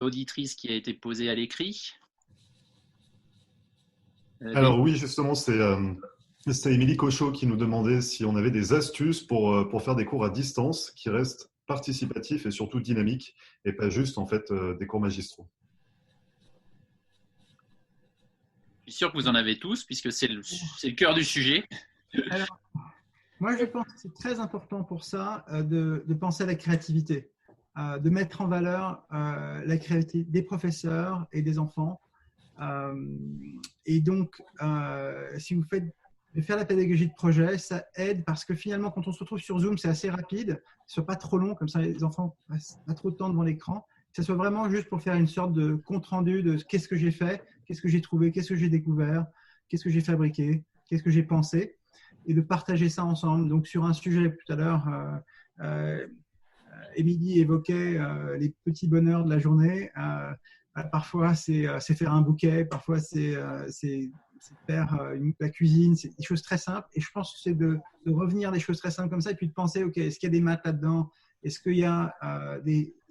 auditrice qui a été posée à l'écrit. Alors oui, justement, c'est Émilie Cochot qui nous demandait si on avait des astuces pour faire des cours à distance qui restent participatifs et surtout dynamiques et pas juste en fait des cours magistraux. Je suis sûr que vous en avez tous, puisque c'est le cœur du sujet. Alors, moi, je pense que c'est très important pour ça de penser à la créativité, de mettre en valeur la créativité des professeurs et des enfants. Et donc, si vous faites de faire la pédagogie de projet, ça aide parce que finalement, quand on se retrouve sur Zoom, c'est assez rapide, ce soit pas trop long, comme ça les enfants passent pas trop de temps devant l'écran, que ce soit vraiment juste pour faire une sorte de compte rendu de qu'est-ce que j'ai fait, qu'est-ce que j'ai trouvé, qu'est-ce que j'ai découvert, qu'est-ce que j'ai fabriqué, qu'est-ce que j'ai pensé, et de partager ça ensemble. Donc sur un sujet tout à l'heure, Émilie évoquait les petits bonheurs de la journée. Parfois, c'est faire un bouquet, parfois, c'est faire la cuisine, c'est des choses très simples. Et je pense que c'est de revenir à des choses très simples comme ça et puis de penser, OK, est-ce qu'il y a des maths là-dedans? Est-ce qu'il y a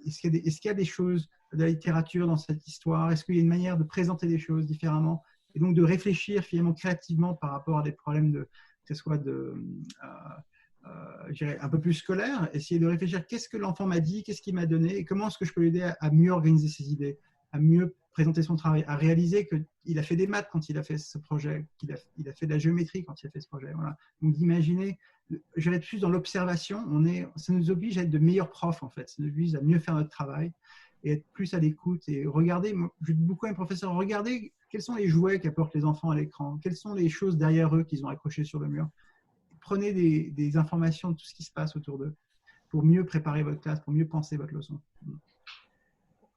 est-ce qu'il y a des choses de la littérature dans cette histoire? Est-ce qu'il y a une manière de présenter les choses différemment? Et donc de réfléchir finalement créativement par rapport à des problèmes que ce soit je dirais un peu plus scolaire, essayer de réfléchir qu'est-ce que l'enfant m'a dit, qu'est-ce qu'il m'a donné et comment est-ce que je peux l'aider à mieux organiser ses idées, à mieux présenter son travail, à réaliser qu'il a fait des maths quand il a fait ce projet, il a fait de la géométrie quand il a fait ce projet. Voilà. Donc d'imaginer, je vais être plus dans l'observation, ça nous oblige à être de meilleurs profs en fait, ça nous oblige à mieux faire notre travail et être plus à l'écoute et regarder, je dis beaucoup à mes professeurs, regardez quels sont les jouets qu'apportent les enfants à l'écran, quelles sont les choses derrière eux qu'ils ont accrochées sur le mur. Prenez des informations de tout ce qui se passe autour d'eux pour mieux préparer votre classe, pour mieux penser votre leçon.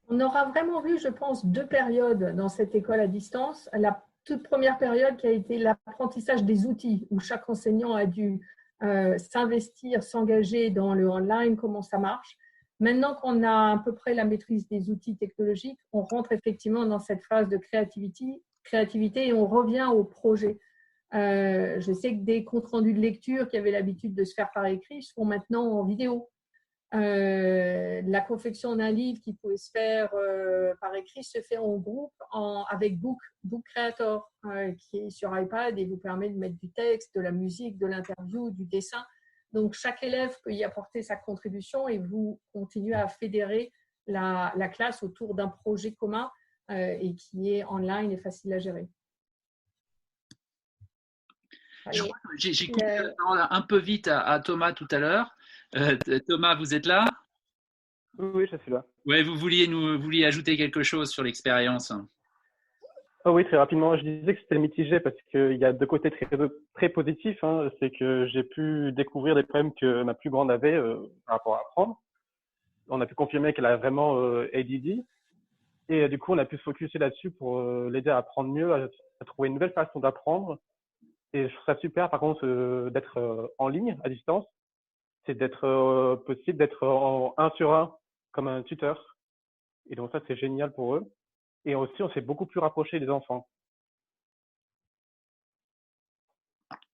On aura vraiment vu, je pense, deux périodes dans cette école à distance. La toute première période qui a été l'apprentissage des outils, où chaque enseignant a dû s'investir, s'engager dans le online, comment ça marche. Maintenant qu'on a à peu près la maîtrise des outils technologiques, on rentre effectivement dans cette phase de créativité et on revient au projet. Je sais que des comptes rendus de lecture qui avaient l'habitude de se faire par écrit se font maintenant en vidéo. La confection d'un livre qui pouvait se faire par écrit se fait en groupe avec Book Creator qui est sur iPad et vous permet de mettre du texte, de la musique, de l'interview, du dessin. Donc chaque élève peut y apporter sa contribution et vous continuez à fédérer la classe autour d'un projet commun et qui est online et facile à gérer. J'ai coupé la parole un peu vite à Thomas tout à l'heure. Thomas, vous êtes là? Oui, je suis là. Ouais, vous vouliez ajouter quelque chose sur l'expérience. Oh oui, très rapidement. Je disais que c'était mitigé parce qu'il y a deux côtés très positifs. Hein. C'est que j'ai pu découvrir des problèmes que ma plus grande avait par rapport à apprendre. On a pu confirmer qu'elle a vraiment ADD. Et du coup, on a pu se focuser là-dessus pour l'aider à apprendre mieux, à trouver une nouvelle façon d'apprendre. Et je trouve ça super, par contre, d'être en ligne, à distance. C'est d'être possible d'être en 1 sur 1 comme un tuteur. Et donc ça, c'est génial pour eux. Et aussi, on s'est beaucoup plus rapproché des enfants.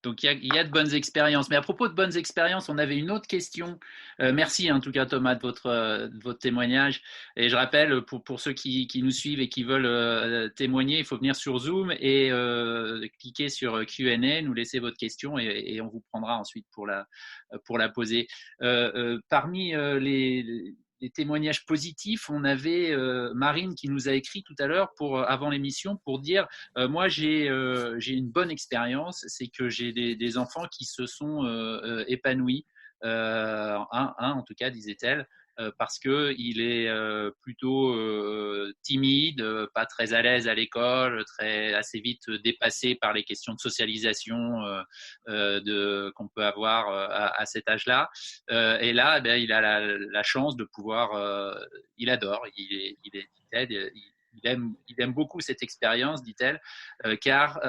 Donc, il y a de bonnes expériences. Mais à propos de bonnes expériences, on avait une autre question. Merci en tout cas, Thomas, de votre témoignage. Et je rappelle, pour ceux qui nous suivent et qui veulent témoigner, il faut venir sur Zoom et cliquer sur Q&A, nous laisser votre question et on vous prendra ensuite pour la poser. Parmi les témoignages positifs, on avait Marine qui nous a écrit tout à l'heure avant l'émission pour dire moi j'ai une bonne expérience, c'est que j'ai des enfants qui se sont épanouis, un en tout cas disait-elle, parce qu'il est plutôt timide, pas très à l'aise à l'école, assez vite dépassé par les questions de socialisation qu'on peut avoir à cet âge-là. Et là, eh bien, il a la chance de pouvoir, il adore, il aime beaucoup cette expérience, dit-elle, car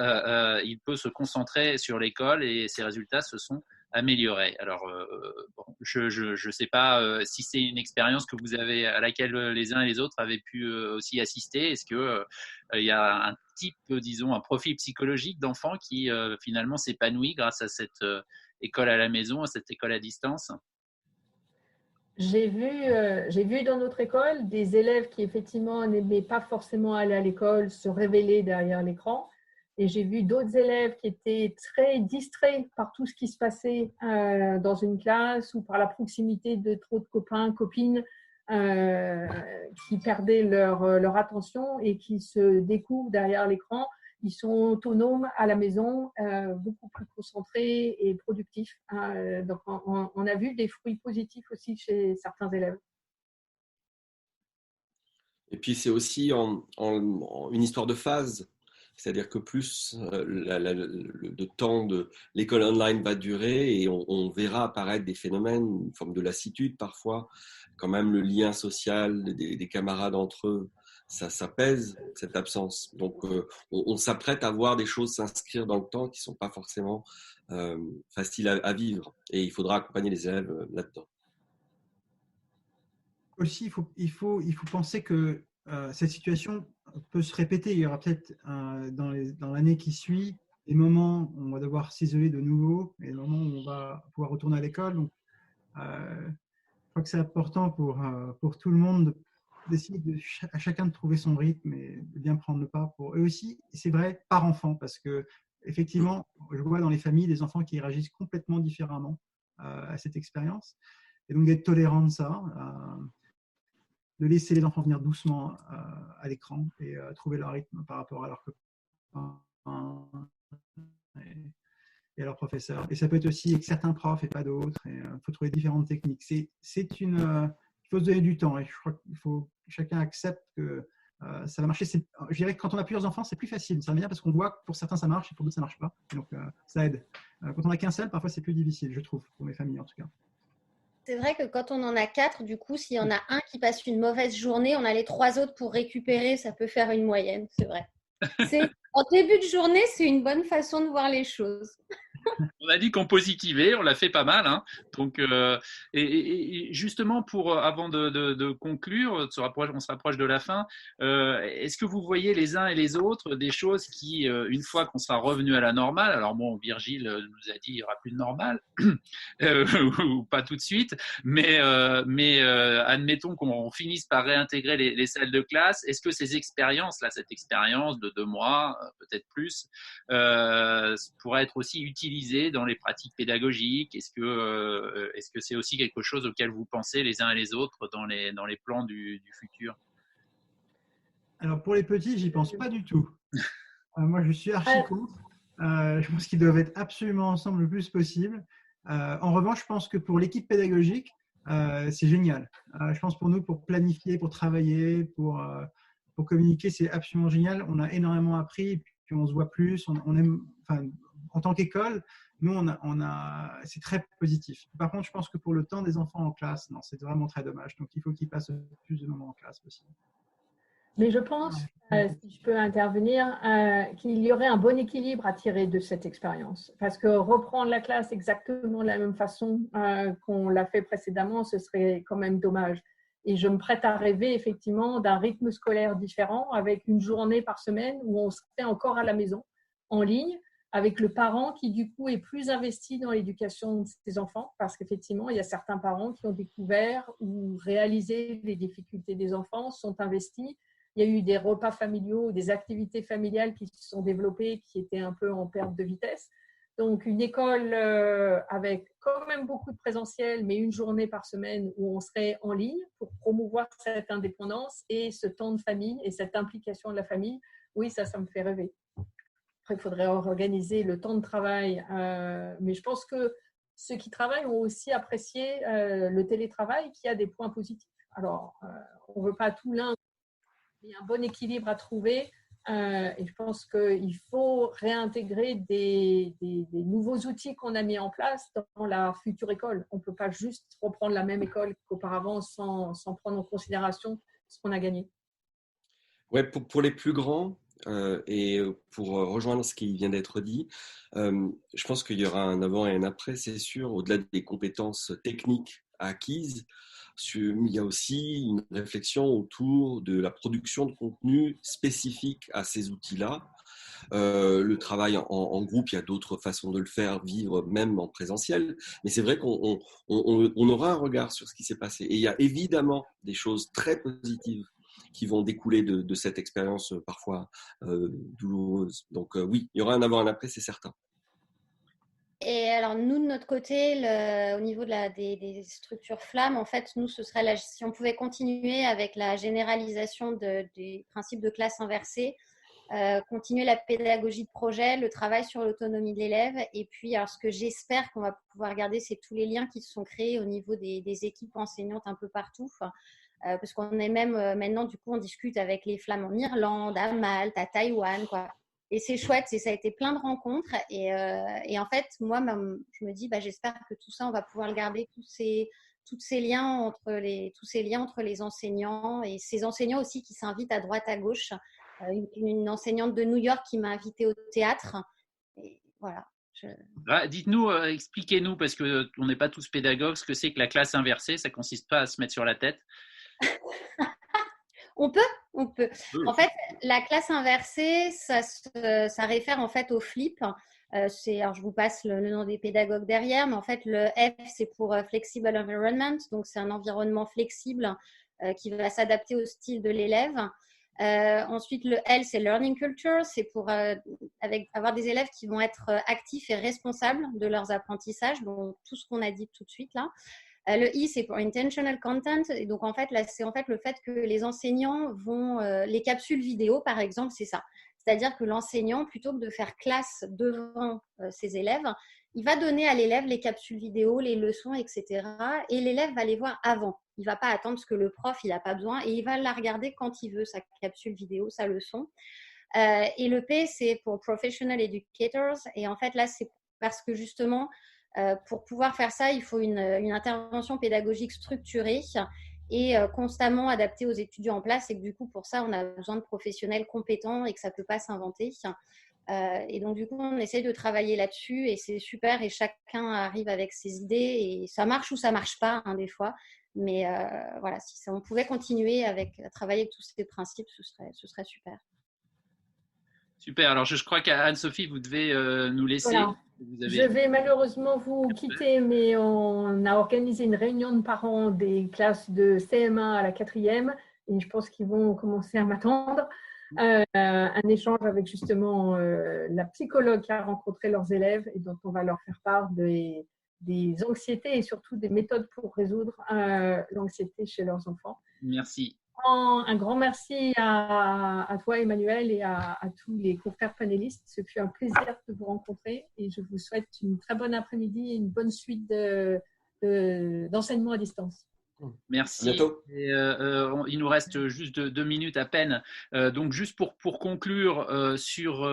il peut se concentrer sur l'école et ses résultats se sont améliorés. Alors, bon, je ne sais pas si c'est une expérience à laquelle les uns et les autres avaient pu aussi assister. Est-ce que il y a un type, disons, un profil psychologique d'enfant qui finalement s'épanouit grâce à cette école à la maison, à cette école à distance? J'ai vu dans notre école des élèves qui effectivement n'aimaient pas forcément aller à l'école, se révéler derrière l'écran. Et j'ai vu d'autres élèves qui étaient très distraits par tout ce qui se passait dans une classe ou par la proximité de trop de copains, copines qui perdaient leur attention et qui se découvrent derrière l'écran. Ils sont autonomes à la maison, beaucoup plus concentrés et productifs. Donc, on a vu des fruits positifs aussi chez certains élèves. Et puis, c'est aussi une histoire de phase. C'est-à-dire que plus le temps de l'école online va durer et on verra apparaître des phénomènes, une forme de lassitude parfois, quand même le lien social des camarades entre eux, ça pèse cette absence. Donc on s'apprête à voir des choses s'inscrire dans le temps qui ne sont pas forcément faciles à vivre et il faudra accompagner les élèves là-dedans. Aussi, il faut penser que cette situation peut se répéter. Il y aura peut-être dans l'année qui suit des moments où on va devoir s'isoler de nouveau et des moments où on va pouvoir retourner à l'école. Donc, je crois que c'est important pour tout le monde d'essayer à chacun de trouver son rythme et de bien prendre le pas pour eux aussi. Et c'est vrai, par enfant, parce que effectivement, je vois dans les familles des enfants qui réagissent complètement différemment à cette expérience. Et donc d'être tolérant de ça. De laisser les enfants venir doucement à l'écran et trouver leur rythme par rapport à leurs copains et à leurs professeurs. Et ça peut être aussi avec certains profs et pas d'autres. Il faut trouver différentes techniques. Il faut se donner du temps. Et je crois qu'il faut que chacun accepte que ça va marcher. Je dirais que quand on a plusieurs enfants, c'est plus facile. Ça vient parce qu'on voit que pour certains, ça marche et pour d'autres, ça ne marche pas. Donc, ça aide. Quand on n'a qu'un seul, parfois, c'est plus difficile, je trouve, pour mes familles en tout cas. C'est vrai que quand on en a 4, du coup, s'il y en a un qui passe une mauvaise journée, on a les 3 autres pour récupérer. Ça peut faire une moyenne, c'est vrai. En début de journée, c'est une bonne façon de voir les choses. On a dit qu'on positivait, on l'a fait pas mal. Hein. Donc, et justement, avant de conclure, on se rapproche de la fin. Est-ce que vous voyez les uns et les autres des choses qui, une fois qu'on sera revenu à la normale, alors bon, Virgile nous a dit il n'y aura plus de normale, ou pas tout de suite, mais admettons qu'on finisse par réintégrer les salles de classe. Est-ce que ces expériences-là, cette expérience de 2 mois, peut-être plus, pourrait être aussi utilisée dans les pratiques pédagogiques? Est-ce que c'est aussi quelque chose auquel vous pensez les uns et les autres dans les plans du futur? Alors pour les petits, j'y pense pas du tout. Moi, je suis archi contre. Je pense qu'ils doivent être absolument ensemble le plus possible. En revanche, je pense que pour l'équipe pédagogique, c'est génial. Je pense pour nous, pour planifier, pour travailler, pour communiquer, c'est absolument génial. On a énormément appris, puis on se voit plus. On aime, en tant qu'école, nous, c'est très positif. Par contre, je pense que pour le temps des enfants en classe, non, c'est vraiment très dommage. Donc, il faut qu'ils passent plus de moments en classe possible. Mais je pense, si je peux intervenir, qu'il y aurait un bon équilibre à tirer de cette expérience. Parce que reprendre la classe exactement de la même façon qu'on l'a fait précédemment, ce serait quand même dommage. Et je me prête à rêver effectivement d'un rythme scolaire différent avec une journée par semaine où on serait encore à la maison, en ligne, avec le parent qui du coup est plus investi dans l'éducation de ses enfants parce qu'effectivement, il y a certains parents qui ont découvert ou réalisé les difficultés des enfants, sont investis. Il y a eu des repas familiaux, des activités familiales qui se sont développées qui étaient un peu en perte de vitesse. Donc, une école avec quand même beaucoup de présentiel, mais une journée par semaine où on serait en ligne pour promouvoir cette indépendance et ce temps de famille et cette implication de la famille, oui, ça me fait rêver. Après, il faudrait organiser le temps de travail. Mais je pense que ceux qui travaillent ont aussi apprécié le télétravail qui a des points positifs. Alors, on ne veut pas tout l'un. Il y a un bon équilibre à trouver et je pense qu'il faut réintégrer des nouveaux outils qu'on a mis en place dans la future école. On ne peut pas juste reprendre la même école qu'auparavant sans prendre en considération ce qu'on a gagné. Ouais, pour les plus grands et pour rejoindre ce qui vient d'être dit, je pense qu'il y aura un avant et un après, c'est sûr, au-delà des compétences techniques acquises. Il y a aussi une réflexion autour de la production de contenu spécifique à ces outils-là, Le travail en groupe, il y a d'autres façons de le faire, vivre même en présentiel. Mais c'est vrai qu'on aura un regard sur ce qui s'est passé. Et il y a évidemment des choses très positives qui vont découler de cette expérience parfois douloureuse. Donc oui, il y aura un avant et un après, c'est certain. Et alors, nous, de notre côté, au niveau des structures flammes, en fait, nous, ce serait si on pouvait continuer avec la généralisation des principes de classe inversée, continuer la pédagogie de projet, le travail sur l'autonomie de l'élève. Et puis, alors, ce que j'espère qu'on va pouvoir garder, c'est tous les liens qui se sont créés au niveau des équipes enseignantes un peu partout. Parce qu'on est même maintenant, du coup, on discute avec les flammes en Irlande, à Malte, à Taïwan, quoi. Et c'est chouette, ça a été plein de rencontres. Et en fait, moi, je me dis, j'espère que tout ça, on va pouvoir le garder, tous ces liens entre les enseignants et ces enseignants aussi qui s'invitent à droite, à gauche. Une enseignante de New York qui m'a invitée au théâtre. Et voilà. Dites-nous, expliquez-nous, parce qu'on n'est pas tous pédagogues, ce que c'est que la classe inversée. Ça ne consiste pas à se mettre sur la tête. On peut. En fait, la classe inversée, ça réfère en fait au flip. Alors je vous passe le nom des pédagogues derrière, mais en fait, le F, c'est pour Flexible Environment. Donc, c'est un environnement flexible qui va s'adapter au style de l'élève. Ensuite, le L, c'est Learning Culture. C'est pour avoir des élèves qui vont être actifs et responsables de leurs apprentissages. Donc, tout ce qu'on a dit tout de suite là. Le I, c'est pour Intentional Content. Et donc, en fait, là, c'est en fait le fait que les enseignants vont… les capsules vidéo, par exemple, c'est ça. C'est-à-dire que l'enseignant, plutôt que de faire classe devant ses élèves, il va donner à l'élève les capsules vidéo, les leçons, etc. Et l'élève va les voir avant. Il ne va pas attendre ce que le prof, il n'a pas besoin. Et il va la regarder quand il veut, sa capsule vidéo, sa leçon. Et le P, c'est pour Professional Educators. Et en fait, là, c'est parce que justement… pour pouvoir faire ça, il faut une intervention pédagogique structurée et constamment adaptée aux étudiants en place. Et que du coup, pour ça, on a besoin de professionnels compétents et que ça ne peut pas s'inventer. Et donc, du coup, on essaye de travailler là-dessus et c'est super. Et chacun arrive avec ses idées et ça marche ou ça ne marche pas, des fois. Mais voilà, si on pouvait continuer à travailler avec tous ces principes, ce serait super. Super. Alors, je crois qu'Anne-Sophie, vous devez nous laisser. Voilà. Je vais malheureusement vous quitter, mais on a organisé une réunion de parents des classes de CM1 à la 4e et je pense qu'ils vont commencer à m'attendre. Un échange avec justement la psychologue qui a rencontré leurs élèves et dont on va leur faire part des anxiétés et surtout des méthodes pour résoudre l'anxiété chez leurs enfants. Merci. Un grand merci à toi, Emmanuel, et à tous les confrères panélistes. Ce fut un plaisir de vous rencontrer et je vous souhaite une très bonne après-midi et une bonne suite d'enseignement à distance. Merci. À bientôt. Et, il nous reste juste 2 minutes à peine. Donc, juste pour conclure sur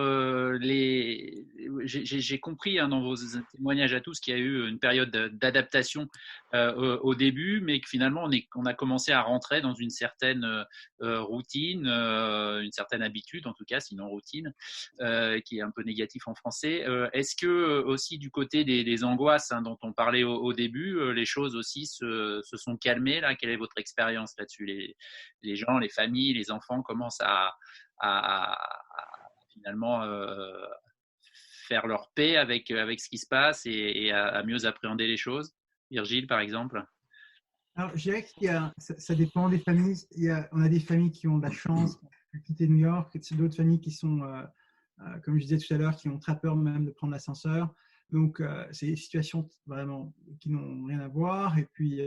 les… J'ai compris dans vos témoignages à tous qu'il y a eu une période d'adaptation au début, mais que finalement, on a commencé à rentrer dans une certaine routine, une certaine habitude, en tout cas, sinon routine, qui est un peu négatif en français. Est-ce que aussi du côté des angoisses dont on parlait au début, les choses aussi se sont calmées là? Quelle est votre expérience là-dessus? Les gens, les familles, les enfants commencent à finalement faire leur paix avec ce qui se passe et à mieux appréhender les choses. Virgile, par exemple. Alors, je dirais que ça dépend des familles. On a des familles qui ont de la chance de quitter New York, d'autres familles qui sont, comme je disais tout à l'heure, qui ont très peur même de prendre l'ascenseur. Donc, c'est des situations vraiment qui n'ont rien à voir. Et puis,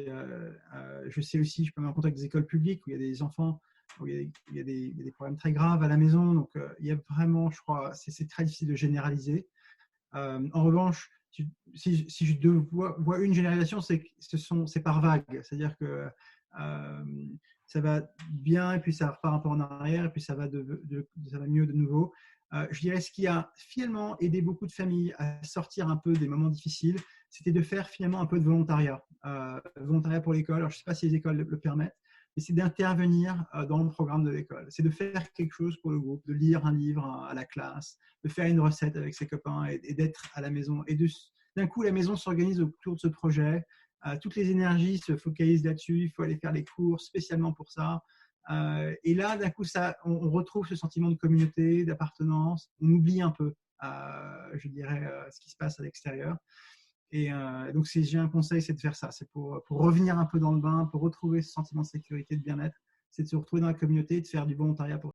je sais aussi, je peux me rendre compte avec des écoles publiques où il y a des enfants, où il y a des problèmes très graves à la maison. Donc, il y a vraiment, je crois, c'est très difficile de généraliser. En revanche, si je vois une généralisation, c'est par vague. C'est-à-dire que ça va bien, et puis ça repart un peu en arrière, et puis ça va mieux de nouveau. Je dirais ce qui a finalement aidé beaucoup de familles à sortir un peu des moments difficiles, c'était de faire finalement un peu de volontariat. Volontariat pour l'école. Alors, je ne sais pas si les écoles le permettent, mais c'est d'intervenir dans le programme de l'école. C'est de faire quelque chose pour le groupe, de lire un livre à la classe, de faire une recette avec ses copains et d'être à la maison. Et d'un coup, la maison s'organise autour de ce projet. Toutes les énergies se focalisent là-dessus. Il faut aller faire les cours spécialement pour ça. Et là, d'un coup, on retrouve ce sentiment de communauté, d'appartenance. On oublie un peu, je dirais, ce qui se passe à l'extérieur. Et donc, si j'ai un conseil, c'est de faire ça. C'est pour revenir un peu dans le bain, pour retrouver ce sentiment de sécurité, de bien-être. C'est de se retrouver dans la communauté et de faire du volontariat pour